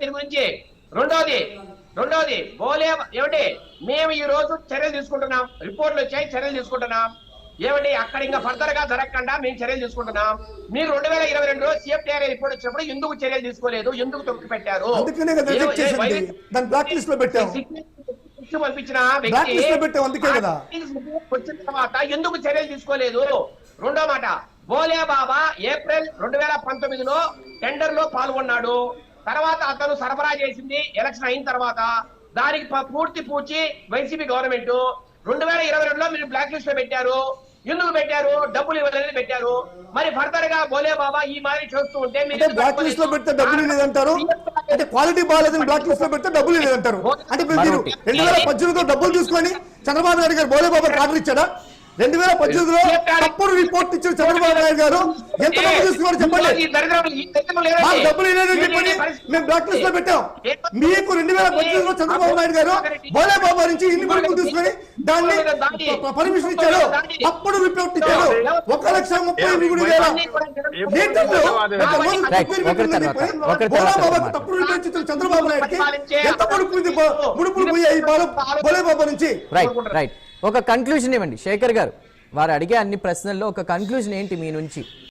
దీని గురించి రెండోది బోలే ఏమండి మేము ఈ రోజు చర్యలు తీసుకుంటున్నాం, రిపోర్ట్లు వచ్చాయి, చర్యలు తీసుకుంటున్నాం. ఏమండి అక్కడ ఇంకా ఫర్దర్ గా జరగకుండా మేము చర్యలు తీసుకుంటున్నాం. మీరు 2022 సిఎఫ్టీఆర్ఐ రిపోర్ట్ వచ్చినప్పుడు ఎందుకు చర్యలు తీసుకోలేదు, ఎందుకు తొక్కి పెట్టారు? పంపించిన వ్యక్తి వచ్చిన తర్వాత ఎందుకు చర్యలు తీసుకోలేదు? రెండో మాట, బోలే బాబా ఏప్రిల్ 2019లో టెండర్ లో పాల్గొన్నాడు. తర్వాత అతను సరఫరా చేసింది ఎలక్షన్ అయిన తర్వాత దానికి పూర్తి వైసీపీ గవర్నమెంట్ 2022లో మీరు బ్లాక్ లిస్ట్ లో పెట్టారు. ఎందుకు పెట్టారు? డబ్బులు ఇవ్వలేదని పెట్టారు. మరి ఫర్దర్ గా బోలే బాబా ఈ మాదిరి చేస్తూ ఉంటే బ్లాక్ లిస్ట్ లో పెడితే డబ్బులు లేదంటారు, అంటే క్వాలిటీ బాగాలేదని బ్లాక్ లిస్ట్ లో పెడితే డబ్బులు లేదంటారు. అంటే మీరు 2018లో డబ్బులు తీసుకొని చంద్రబాబు నాయుడు గారు బోలే బాబా ఆర్డర్ ఇచ్చాడా? 2018లో తప్పుడు రిపోర్ట్ ఇచ్చిన చంద్రబాబు నాయుడు గారు ఎంత డబ్బు తీసుకున్నారో చెప్పండి. మాకు డబ్బులు లేదని చెప్పండి మేము బ్లాక్ లిస్ట్ లో పెట్టాం. మీకు 2018లో చంద్రబాబు నాయుడు గారు బోలే బాబా నుంచి ఇన్ని కొడుకులు తీసుకొని దాన్ని పర్మిషన్ ఇచ్చారు, తప్పుడు రిపోర్ట్ ఇచ్చారు. 1,30,000 తప్పుడు రిపోర్ట్ ఇచ్చిన చంద్రబాబు నాయుడుకి ఎంత ముడుపులు పోయాయి బోలే బాబా నుంచి? ఒక కంక్లూజన్ ఇవ్వండి శేఖర్ గారు. వారు అడిగే అన్ని ప్రశ్నల్లో ఒక కంక్లూజన్ ఏంటి మీ నుంచి?